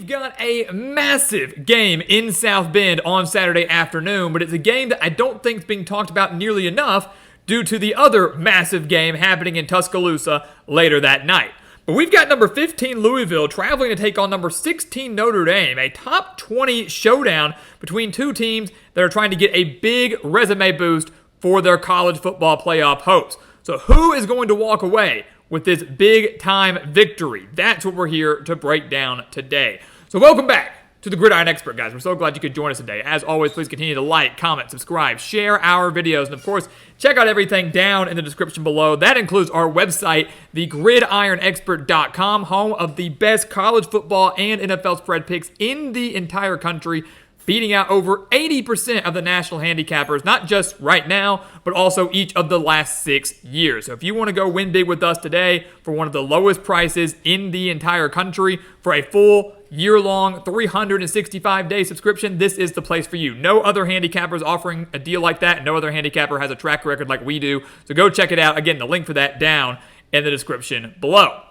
we've got a massive game in South Bend on Saturday afternoon, but it's a game that I don't think is being talked about nearly enough due to the other massive game happening in Tuscaloosa later that night. But we've got number 15 Louisville traveling to take on number 16 Notre Dame, a top 20 showdown between two teams that are trying to get a big resume boost for their college football playoff hopes. So who is going to walk away with this big-time victory? That's what we're here to break down today. So welcome back to the Gridiron Expert, guys. We're so glad you could join us today. As always, please continue to like, comment, subscribe, share our videos, and of course, check out everything down in the description below. That includes our website, thegridironexpert.com, home of the best college football and NFL spread picks in the entire country, beating out over 80% of the national handicappers, not just right now, but also each of the last 6 years. So if you want to go win big with us today for one of the lowest prices in the entire country for a full year-long 365-day subscription, this is the place for you. No other handicapper is offering a deal like that. No other handicapper has a track record like we do. So go check it out. Again, the link for that down in the description below.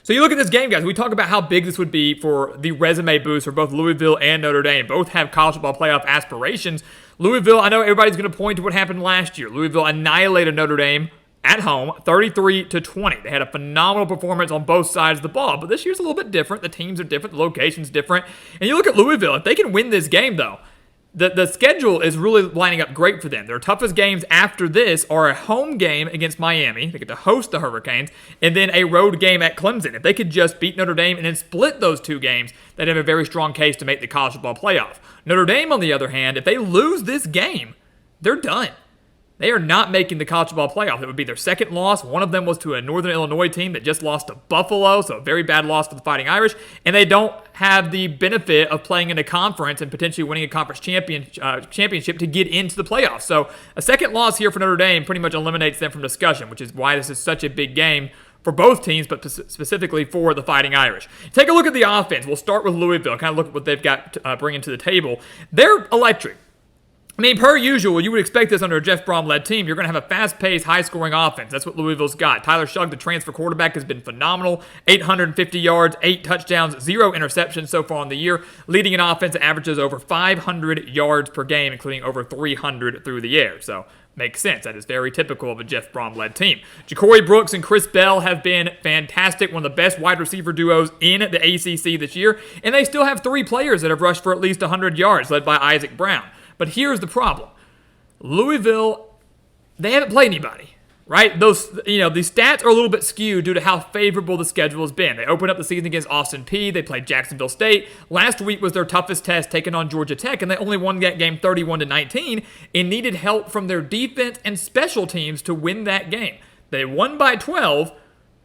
So you look at this game, guys, we talk about how big this would be for the resume boost for both Louisville and Notre Dame. Both have college football playoff aspirations. Louisville, I know everybody's going to point to what happened last year. Louisville annihilated Notre Dame at home, 33-20. They had a phenomenal performance on both sides of the ball, but this year's a little bit different. The teams are different, the location's different. And you look at Louisville, if they can win this game, though, the schedule is really lining up great for them. Their toughest games after this are a home game against Miami. They get to host the Hurricanes, and then a road game at Clemson. If they could just beat Notre Dame and then split those two games, they'd have a very strong case to make the college football playoff. Notre Dame, on the other hand, if they lose this game, they're done. They are not making the college football playoff. It would be their second loss. One of them was to a Northern Illinois team that just lost to Buffalo, so a very bad loss for the Fighting Irish. And they don't have the benefit of playing in a conference and potentially winning a conference championship to get into the playoffs. So a second loss here for Notre Dame pretty much eliminates them from discussion, which is why this is such a big game for both teams, but specifically for the Fighting Irish. Take a look at the offense. We'll start with Louisville, kind of look at what they've got bringing to the table. They're electric. I mean, per usual, you would expect this under a Jeff Brom-led team. You're going to have a fast-paced, high-scoring offense. That's what Louisville's got. Tyler Shugg, the transfer quarterback, has been phenomenal. 850 yards, 8 touchdowns, 0 interceptions so far in the year, leading an offense that averages over 500 yards per game, including over 300 through the air. So, makes sense. That is very typical of a Jeff Brom-led team. Ja'Cory Brooks and Chris Bell have been fantastic, one of the best wide receiver duos in the ACC this year, and they still have 3 players that have rushed for at least 100 yards, led by Isaac Brown. But here's the problem. Louisville, they haven't played anybody, right? These stats are a little bit skewed due to how favorable the schedule has been. They opened up the season against Austin Peay. They played Jacksonville State. Last week was their toughest test, taking on Georgia Tech, and they only won that game 31-19 and needed help from their defense and special teams to win that game. They won by 12.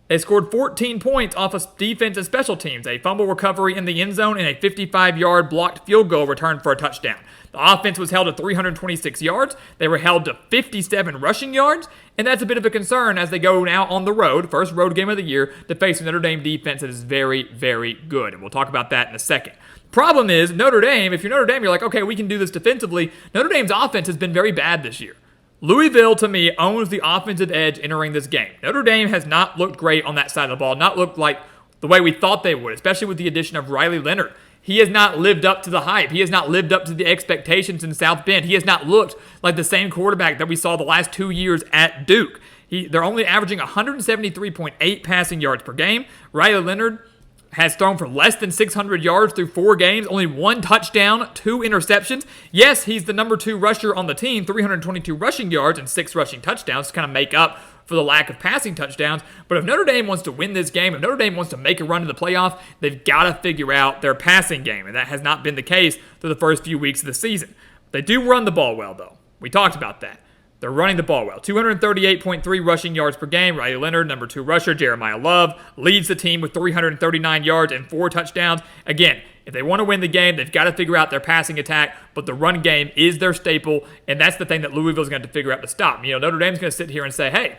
They scored 14 points off of defense and special teams, a fumble recovery in the end zone, and a 55-yard blocked field goal return for a touchdown. The offense was held to 326 yards. They were held to 57 rushing yards, and that's a bit of a concern as they go now on the road, first road game of the year, to face a Notre Dame defense that is very, very good, and we'll talk about that in a second. Problem is, Notre Dame, if you're Notre Dame, you're like, okay, we can do this defensively. Notre Dame's offense has been very bad this year. Louisville, to me, owns the offensive edge entering this game. Notre Dame has not looked great on that side of the ball, not looked like the way we thought they would, especially with the addition of Riley Leonard. He has not lived up to the hype. He has not lived up to the expectations in South Bend. He has not looked like the same quarterback that we saw the last 2 years at Duke. They're only averaging 173.8 passing yards per game. Riley Leonard has thrown for less than 600 yards through 4 games, only 1 touchdown, 2 interceptions. Yes, he's the number 2 rusher on the team, 322 rushing yards and 6 rushing touchdowns to kind of make up for the lack of passing touchdowns. But if Notre Dame wants to win this game, if Notre Dame wants to make a run to the playoff, they've got to figure out their passing game, and that has not been the case through the first few weeks of the season. They do run the ball well, though. We talked about that. They're running the ball well. 238.3 rushing yards per game. Riley Leonard, number 2 rusher. Jeremiah Love leads the team with 339 yards and 4 touchdowns. Again, if they want to win the game, they've got to figure out their passing attack, but the run game is their staple, and that's the thing that Louisville's going to figure out to stop. Notre Dame's going to sit here and say, hey,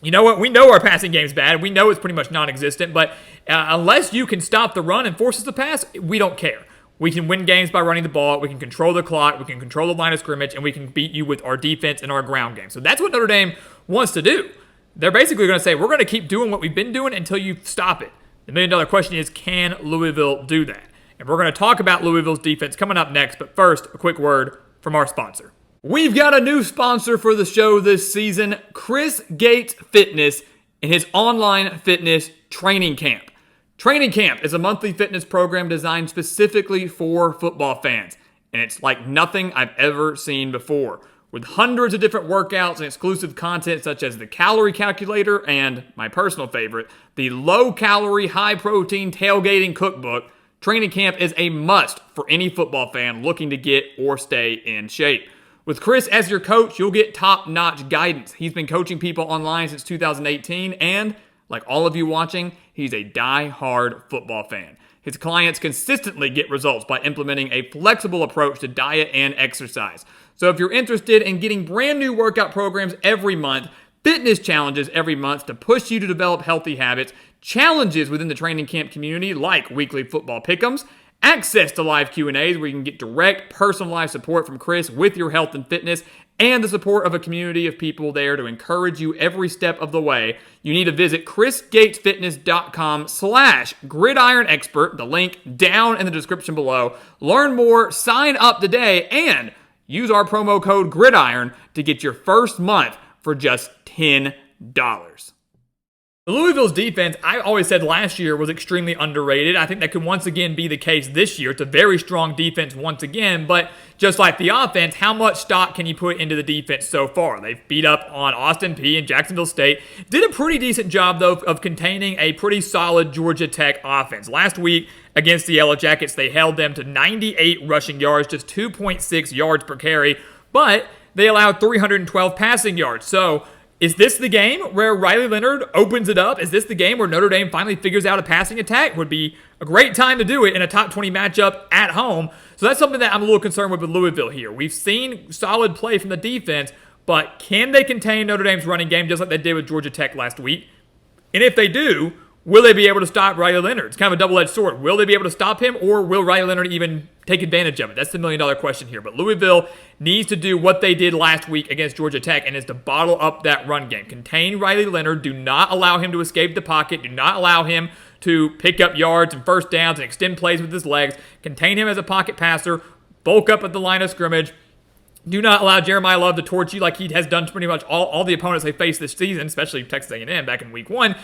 you know what? We know our passing game's bad. We know it's pretty much non-existent, but unless you can stop the run and force us to pass, we don't care. We can win games by running the ball. We can control the clock. We can control the line of scrimmage, and we can beat you with our defense and our ground game. So that's what Notre Dame wants to do. They're basically going to say, we're going to keep doing what we've been doing until you stop it. The million-dollar question is, can Louisville do that? And we're going to talk about Louisville's defense coming up next, but first, a quick word from our sponsor. We've got a new sponsor for the show this season, Chris Gates Fitness and his online fitness training camp. Training Camp is a monthly fitness program designed specifically for football fans, and it's like nothing I've ever seen before. With hundreds of different workouts and exclusive content such as the calorie calculator and, my personal favorite, the low-calorie, high-protein tailgating cookbook, Training Camp is a must for any football fan looking to get or stay in shape. With Chris as your coach, you'll get top-notch guidance. He's been coaching people online since 2018, and, like all of you watching, he's a die-hard football fan. His clients consistently get results by implementing a flexible approach to diet and exercise. So if you're interested in getting brand new workout programs every month, fitness challenges every month to push you to develop healthy habits, challenges within the Training Camp community like weekly football pick'ems, access to live Q&As where you can get direct, personalized support from Chris with your health and fitness, and the support of a community of people there to encourage you every step of the way, you need to visit chrisgatesfitness.com/Gridiron Expert, the link down in the description below. Learn more, sign up today, and use our promo code GRIDIRON to get your first month for just $10. Louisville's defense, I always said last year, was extremely underrated. I think that could once again be the case this year. It's a very strong defense once again, but just like the offense, how much stock can you put into the defense so far? They've beat up on Austin Peay and Jacksonville State. Did a pretty decent job, though, of containing a pretty solid Georgia Tech offense. Last week against the Yellow Jackets, they held them to 98 rushing yards, just 2.6 yards per carry, but they allowed 312 passing yards. So, is this the game where Riley Leonard opens it up? Is this the game where Notre Dame finally figures out a passing attack? Would be a great time to do it in a top 20 matchup at home. So that's something that I'm a little concerned with Louisville here. We've seen solid play from the defense, but can they contain Notre Dame's running game just like they did with Georgia Tech last week? And if they do, will they be able to stop Riley Leonard? It's kind of a double-edged sword. Will they be able to stop him, or will Riley Leonard even take advantage of it? That's the million-dollar question here. But Louisville needs to do what they did last week against Georgia Tech, and is to bottle up that run game. Contain Riley Leonard. Do not allow him to escape the pocket. Do not allow him to pick up yards and first downs and extend plays with his legs. Contain him as a pocket passer. Bulk up at the line of scrimmage. Do not allow Jeremiah Love to torch you like he has done to pretty much all the opponents they faced this season, especially Texas A&M back in week 1.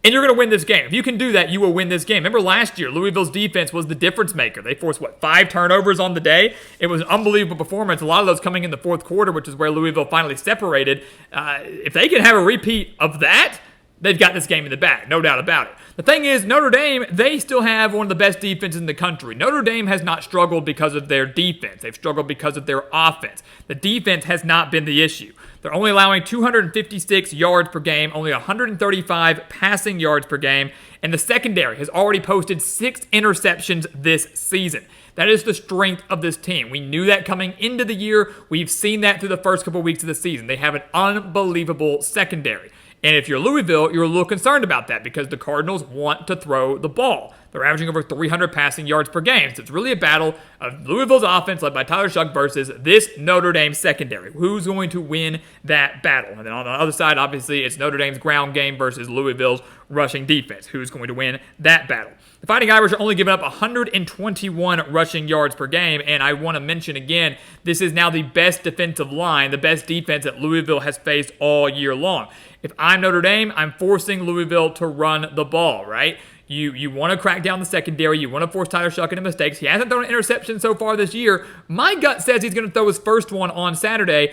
And you're going to win this game. If you can do that, you will win this game. Remember last year, Louisville's defense was the difference maker. They forced, 5 turnovers on the day? It was an unbelievable performance. A lot of those coming in the fourth quarter, which is where Louisville finally separated. If they can have a repeat of that, they've got this game in the bag, no doubt about it. The thing is, Notre Dame, they still have one of the best defenses in the country. Notre Dame has not struggled because of their defense. They've struggled because of their offense. The defense has not been the issue. They're only allowing 256 yards per game, only 135 passing yards per game, and the secondary has already posted 6 interceptions this season. That is the strength of this team. We knew that coming into the year. We've seen that through the first couple weeks of the season. They have an unbelievable secondary. And if you're Louisville, you're a little concerned about that because the Cardinals want to throw the ball. They're averaging over 300 passing yards per game. So it's really a battle of Louisville's offense led by Tyler Shuck versus this Notre Dame secondary. Who's going to win that battle? And then on the other side, obviously, it's Notre Dame's ground game versus Louisville's rushing defense. Who's going to win that battle? The Fighting Irish are only giving up 121 rushing yards per game, and I want to mention again, this is now the best defensive line, the best defense that Louisville has faced all year long. If I'm Notre Dame, I'm forcing Louisville to run the ball, right? You want to crack down the secondary. You want to force Tyler Shuck into mistakes. He hasn't thrown an interception so far this year. My gut says he's going to throw his first one on Saturday.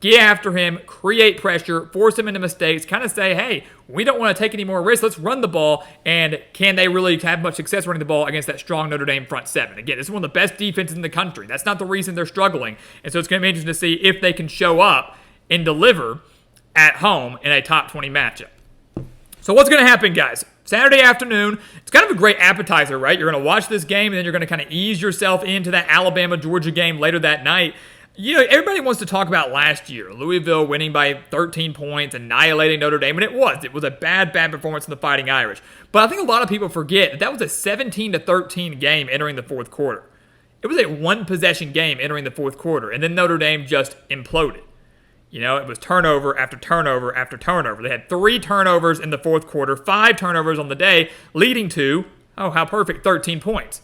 Get after him, create pressure, force him into mistakes, kind of say, hey, we don't want to take any more risks. Let's run the ball. And can they really have much success running the ball against that strong Notre Dame front seven? Again, this is one of the best defenses in the country. That's not the reason they're struggling. And so it's going to be interesting to see if they can show up and deliver at home in a top 20 matchup. So what's going to happen, guys? Saturday afternoon, it's kind of a great appetizer, right? You're going to watch this game, and then you're going to kind of ease yourself into that Alabama-Georgia game later that night. You know, everybody wants to talk about last year. Louisville winning by 13 points, annihilating Notre Dame, and it was. It was a bad performance in the Fighting Irish. But I think a lot of people forget that was a 17-13 game entering the fourth quarter. It was a one-possession game entering the fourth quarter, and then Notre Dame just imploded. It was turnover after turnover after turnover. They had 3 turnovers in the fourth quarter, 5 turnovers on the day, leading to, oh, how perfect, 13 points.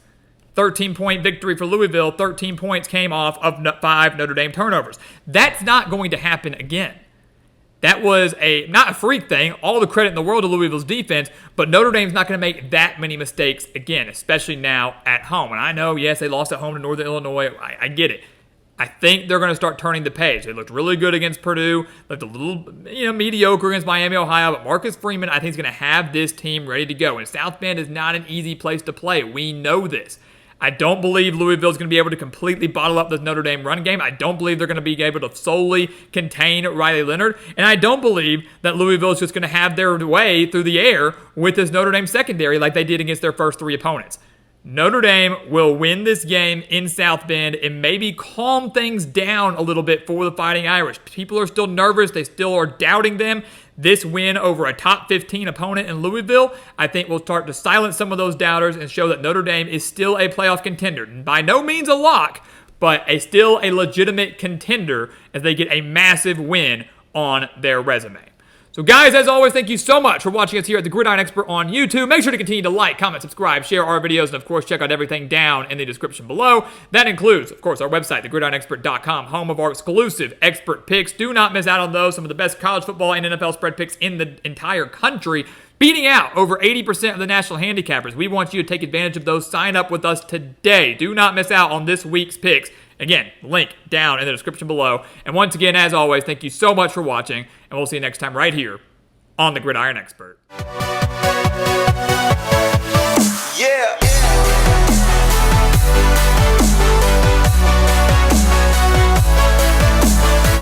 13-point victory for Louisville. 13 points came off of 5 Notre Dame turnovers. That's not going to happen again. That was not a freak thing, all the credit in the world to Louisville's defense, but Notre Dame's not going to make that many mistakes again, especially now at home. And I know, yes, they lost at home to Northern Illinois. I get it. I think they're going to start turning the page. They looked really good against Purdue, looked a little mediocre against Miami, Ohio, but Marcus Freeman, I think, is going to have this team ready to go. And South Bend is not an easy place to play. We know this. I don't believe Louisville is going to be able to completely bottle up this Notre Dame run game. I don't believe they're going to be able to solely contain Riley Leonard. And I don't believe that Louisville is just going to have their way through the air with this Notre Dame secondary like they did against their first 3 opponents. Notre Dame will win this game in South Bend and maybe calm things down a little bit for the Fighting Irish. People are still nervous. They still are doubting them. This win over a top 15 opponent in Louisville, I think, will start to silence some of those doubters and show that Notre Dame is still a playoff contender. By no means a lock, but still a legitimate contender as they get a massive win on their resume. So guys, as always, thank you so much for watching us here at the Gridiron Expert on YouTube. Make sure to continue to like, comment, subscribe, share our videos, and of course, check out everything down in the description below. That includes, of course, our website, thegridironexpert.com, home of our exclusive expert picks. Do not miss out on those. Some of the best college football and NFL spread picks in the entire country, beating out over 80% of the national handicappers. We want you to take advantage of those. Sign up with us today. Do not miss out on this week's picks. Again, link down in the description below. And once again, as always, thank you so much for watching, and we'll see you next time right here on The Gridiron Expert. Yeah.